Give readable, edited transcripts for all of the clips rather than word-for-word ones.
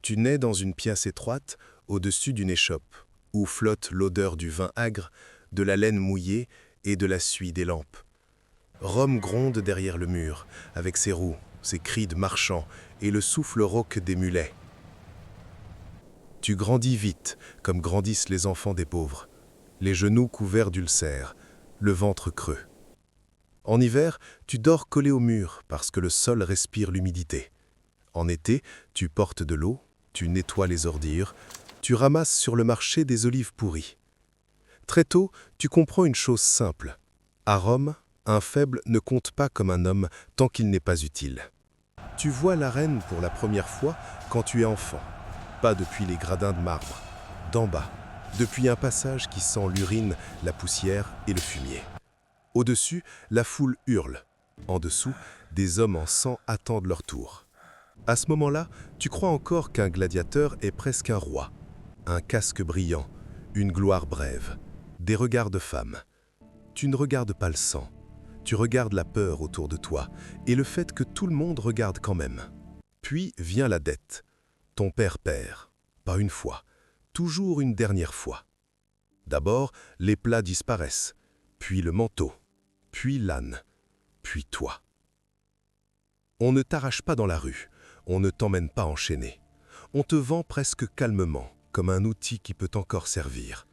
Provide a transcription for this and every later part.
Tu nais dans une pièce étroite, au-dessus d'une échoppe, où flotte l'odeur du vin agre, de la laine mouillée et de la suie des lampes. Rome gronde derrière le mur, avec ses roues, ses cris de marchands et le souffle rauque des mulets. Tu grandis vite, comme grandissent les enfants des pauvres, les genoux couverts d'ulcères, le ventre creux. En hiver, tu dors collé au mur parce que le sol respire l'humidité. En été, tu portes de l'eau, tu nettoies les ordures, tu ramasses sur le marché des olives pourries. Très tôt, tu comprends une chose simple. À Rome, un faible ne compte pas comme un homme tant qu'il n'est pas utile. Tu vois l'arène pour la première fois quand tu es enfant. Pas depuis les gradins de marbre, d'en bas, depuis un passage qui sent l'urine, la poussière et le fumier. Au-dessus, la foule hurle. En dessous, des hommes en sang attendent leur tour. À ce moment-là, tu crois encore qu'un gladiateur est presque un roi. Un casque brillant, une gloire brève, des regards de femme. Tu ne regardes pas le sang, tu regardes la peur autour de toi et le fait que tout le monde regarde quand même. Puis vient la dette. Ton père perd, pas une fois, toujours une dernière fois. D'abord, les plats disparaissent, puis le manteau, puis l'âne, puis toi. On ne t'arrache pas dans la rue, on ne t'emmène pas enchaîné. On te vend presque calmement, comme un outil qui peut encore servir.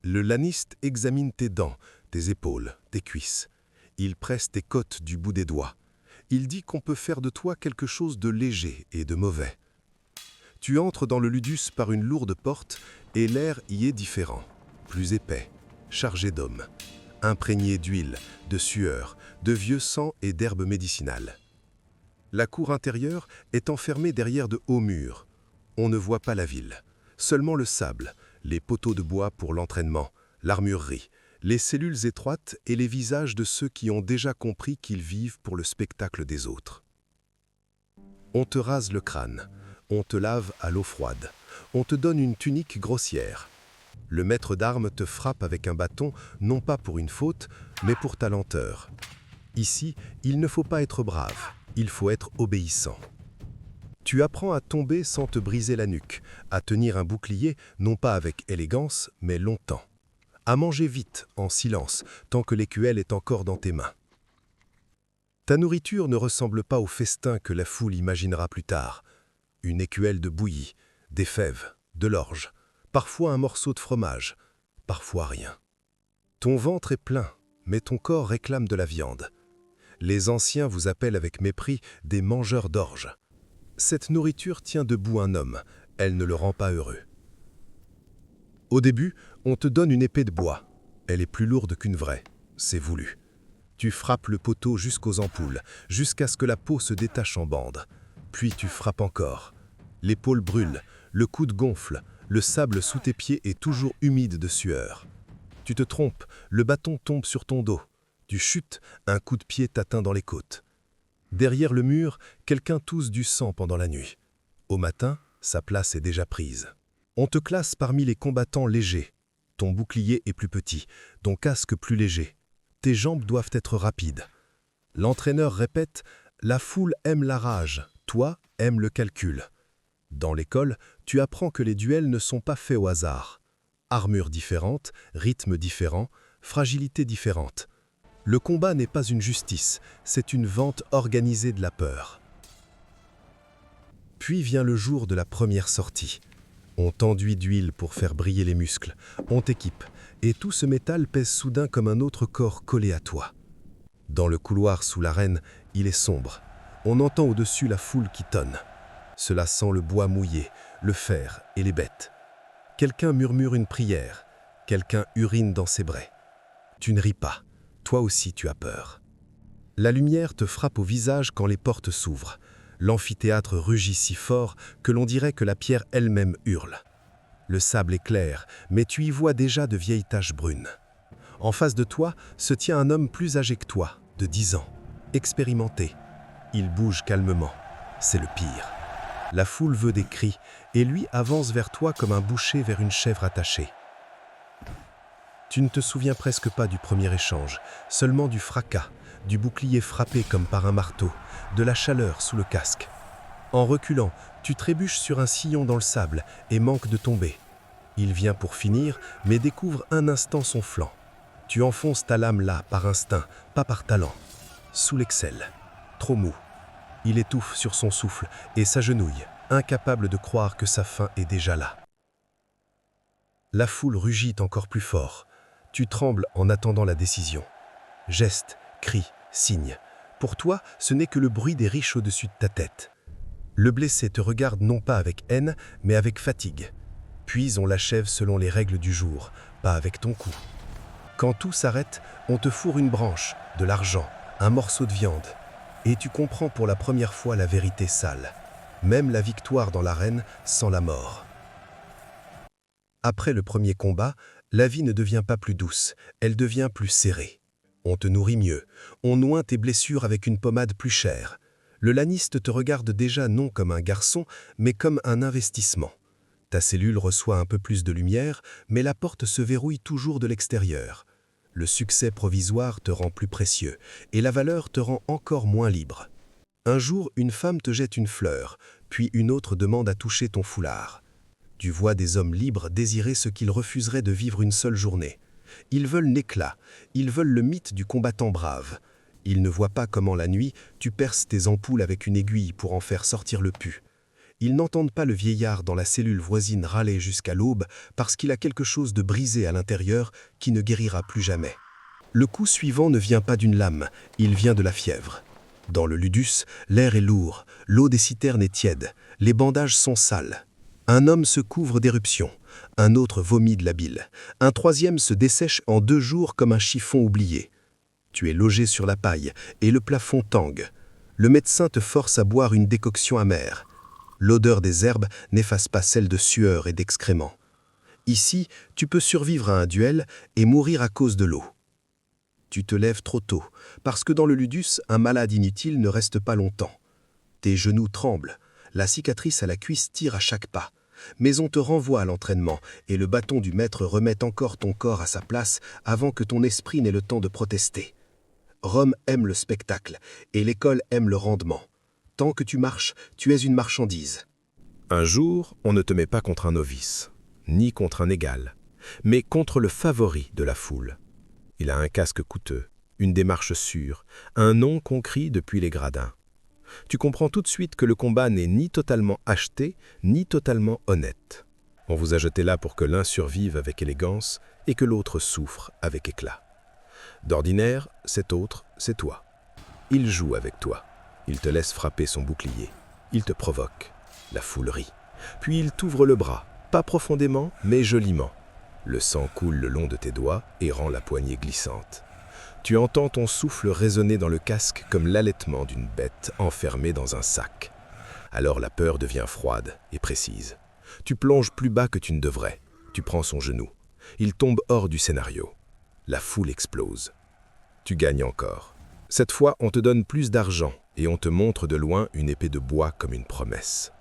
Le laniste examine tes dents, tes épaules, tes cuisses. Il presse tes côtes du bout des doigts. Il dit qu'on peut faire de toi quelque chose de léger et de mauvais. Tu entres dans le ludus par une lourde porte et l'air y est différent, plus épais, chargé d'hommes, imprégné d'huile, de sueur, de vieux sang et d'herbes médicinales. La cour intérieure est enfermée derrière de hauts murs. On ne voit pas la ville, seulement le sable, les poteaux de bois pour l'entraînement, l'armurerie, les cellules étroites et les visages de ceux qui ont déjà compris qu'ils vivent pour le spectacle des autres. On te rase le crâne. On te lave à l'eau froide. On te donne une tunique grossière. Le maître d'armes te frappe avec un bâton, non pas pour une faute, mais pour ta lenteur. Ici, il ne faut pas être brave, il faut être obéissant. Tu apprends à tomber sans te briser la nuque, à tenir un bouclier, non pas avec élégance, mais longtemps. À manger vite, en silence, tant que l'écuelle est encore dans tes mains. Ta nourriture ne ressemble pas au festin que la foule imaginera plus tard. Une écuelle de bouillie, des fèves, de l'orge, parfois un morceau de fromage, parfois rien. Ton ventre est plein, mais ton corps réclame de la viande. Les anciens vous appellent avec mépris des mangeurs d'orge. Cette nourriture tient debout un homme, elle ne le rend pas heureux. Au début, on te donne une épée de bois. Elle est plus lourde qu'une vraie, c'est voulu. Tu frappes le poteau jusqu'aux ampoules, jusqu'à ce que la peau se détache en bandes. Puis tu frappes encore. L'épaule brûle, le coude gonfle, le sable sous tes pieds est toujours humide de sueur. Tu te trompes, le bâton tombe sur ton dos. Tu chutes, un coup de pied t'atteint dans les côtes. Derrière le mur, quelqu'un tousse du sang pendant la nuit. Au matin, sa place est déjà prise. On te classe parmi les combattants légers. Ton bouclier est plus petit, ton casque plus léger. Tes jambes doivent être rapides. L'entraîneur répète « La foule aime la rage, toi aimes le calcul ». Dans l'école, tu apprends que les duels ne sont pas faits au hasard. Armure différente, rythme différent, fragilité différente. Le combat n'est pas une justice, c'est une vente organisée de la peur. Puis vient le jour de la première sortie. On t'enduit d'huile pour faire briller les muscles, on t'équipe, et tout ce métal pèse soudain comme un autre corps collé à toi. Dans le couloir sous l'arène, il est sombre. On entend au-dessus la foule qui tonne. Cela sent le bois mouillé, le fer et les bêtes. Quelqu'un murmure une prière, quelqu'un urine dans ses braies. Tu ne ris pas, toi aussi tu as peur. La lumière te frappe au visage quand les portes s'ouvrent. L'amphithéâtre rugit si fort que l'on dirait que la pierre elle-même hurle. Le sable est clair, mais tu y vois déjà de vieilles taches brunes. En face de toi se tient un homme plus âgé que toi, de 10 ans, expérimenté. Il bouge calmement, c'est le pire. La foule veut des cris, et lui avance vers toi comme un boucher vers une chèvre attachée. Tu ne te souviens presque pas du premier échange, seulement du fracas, du bouclier frappé comme par un marteau, de la chaleur sous le casque. En reculant, tu trébuches sur un sillon dans le sable et manques de tomber. Il vient pour finir, mais découvre un instant son flanc. Tu enfonces ta lame là, par instinct, pas par talent. Sous l'excelle, trop mou. Il étouffe sur son souffle et s'agenouille, incapable de croire que sa fin est déjà là. La foule rugit encore plus fort. Tu trembles en attendant la décision. Geste, cri, signe. Pour toi, ce n'est que le bruit des riches au-dessus de ta tête. Le blessé te regarde non pas avec haine, mais avec fatigue. Puis on l'achève selon les règles du jour, pas avec ton coup. Quand tout s'arrête, on te fourre une branche, de l'argent, un morceau de viande. Et tu comprends pour la première fois la vérité sale. Même la victoire dans l'arène sans la mort. Après le premier combat, la vie ne devient pas plus douce, elle devient plus serrée. On te nourrit mieux, on oint tes blessures avec une pommade plus chère. Le laniste te regarde déjà non comme un garçon, mais comme un investissement. Ta cellule reçoit un peu plus de lumière, mais la porte se verrouille toujours de l'extérieur. Le succès provisoire te rend plus précieux, et la valeur te rend encore moins libre. Un jour, une femme te jette une fleur, puis une autre demande à toucher ton foulard. Tu vois des hommes libres désirer ce qu'ils refuseraient de vivre une seule journée. Ils veulent l'éclat, ils veulent le mythe du combattant brave. Ils ne voient pas comment la nuit, tu perces tes ampoules avec une aiguille pour en faire sortir le pu. Ils n'entendent pas le vieillard dans la cellule voisine râler jusqu'à l'aube parce qu'il a quelque chose de brisé à l'intérieur qui ne guérira plus jamais. Le coup suivant ne vient pas d'une lame, il vient de la fièvre. Dans le ludus, l'air est lourd, l'eau des citernes est tiède, les bandages sont sales. Un homme se couvre d'éruptions, un autre vomit de la bile, un troisième se dessèche en 2 jours comme un chiffon oublié. Tu es logé sur la paille et le plafond tangue. Le médecin te force à boire une décoction amère. L'odeur des herbes n'efface pas celle de sueur et d'excréments. Ici, tu peux survivre à un duel et mourir à cause de l'eau. Tu te lèves trop tôt, parce que dans le ludus, un malade inutile ne reste pas longtemps. Tes genoux tremblent, la cicatrice à la cuisse tire à chaque pas. Mais on te renvoie à l'entraînement et le bâton du maître remet encore ton corps à sa place avant que ton esprit n'ait le temps de protester. Rome aime le spectacle et l'école aime le rendement. Tant que tu marches, tu es une marchandise. Un jour, on ne te met pas contre un novice, ni contre un égal, mais contre le favori de la foule. Il a un casque coûteux, une démarche sûre, un nom qu'on crie depuis les gradins. Tu comprends tout de suite que le combat n'est ni totalement acheté, ni totalement honnête. On vous a jeté là pour que l'un survive avec élégance et que l'autre souffre avec éclat. D'ordinaire, cet autre, c'est toi. Il joue avec toi. Il te laisse frapper son bouclier. Il te provoque. La foule rit. Puis il t'ouvre le bras, pas profondément, mais joliment. Le sang coule le long de tes doigts et rend la poignée glissante. Tu entends ton souffle résonner dans le casque comme l'allaitement d'une bête enfermée dans un sac. Alors la peur devient froide et précise. Tu plonges plus bas que tu ne devrais. Tu prends son genou. Il tombe hors du scénario. La foule explose. Tu gagnes encore. Cette fois, on te donne plus d'argent et on te montre de loin une épée de bois comme une promesse.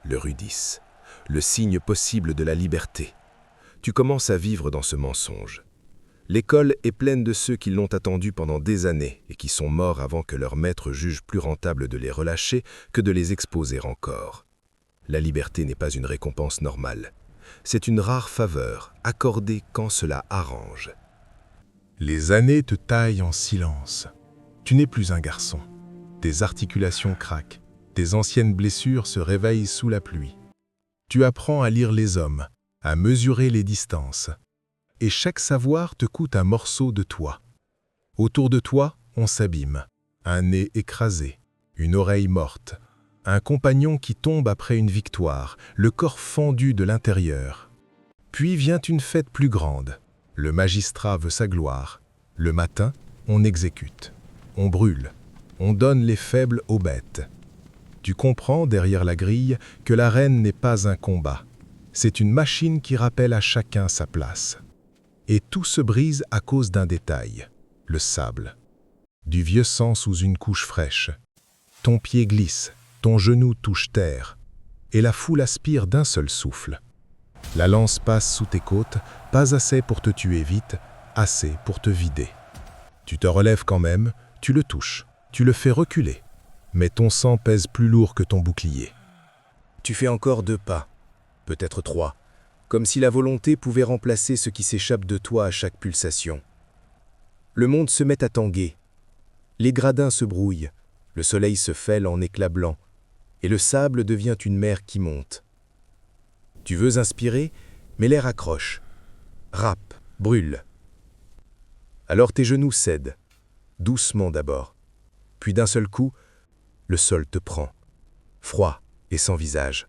Le rudis, le signe possible de la liberté. Tu commences à vivre dans ce mensonge. L'école est pleine de ceux qui l'ont attendu pendant des années et qui sont morts avant que leur maître juge plus rentable de les relâcher que de les exposer encore. La liberté n'est pas une récompense normale. C'est une rare faveur, accordée quand cela arrange. Les années te taillent en silence. Tu n'es plus un garçon. Tes articulations craquent. Tes anciennes blessures se réveillent sous la pluie. Tu apprends à lire les hommes, à mesurer les distances. Et chaque savoir te coûte un morceau de toi. Autour de toi, on s'abîme. Un nez écrasé, une oreille morte, un compagnon qui tombe après une victoire, le corps fendu de l'intérieur. Puis vient une fête plus grande. Le magistrat veut sa gloire. Le matin, on exécute. On brûle. On donne les faibles aux bêtes. Tu comprends, derrière la grille, que l'arène n'est pas un combat. C'est une machine qui rappelle à chacun sa place. Et tout se brise à cause d'un détail, le sable. Du vieux sang sous une couche fraîche. Ton pied glisse, ton genou touche terre, et la foule aspire d'un seul souffle. La lance passe sous tes côtes, pas assez pour te tuer vite, assez pour te vider. Tu te relèves quand même, tu le touches, tu le fais reculer. mais ton sang pèse plus lourd que ton bouclier. Tu fais encore 2 pas, peut-être 3, comme si la volonté pouvait remplacer ce qui s'échappe de toi à chaque pulsation. Le monde se met à tanguer. Les gradins se brouillent, le soleil se fêle en éclats blancs, et le sable devient une mer qui monte. Tu veux inspirer, mais l'air accroche, râpe, brûle. Alors tes genoux cèdent, doucement d'abord, puis d'un seul coup, le sol te prend, froid et sans visage.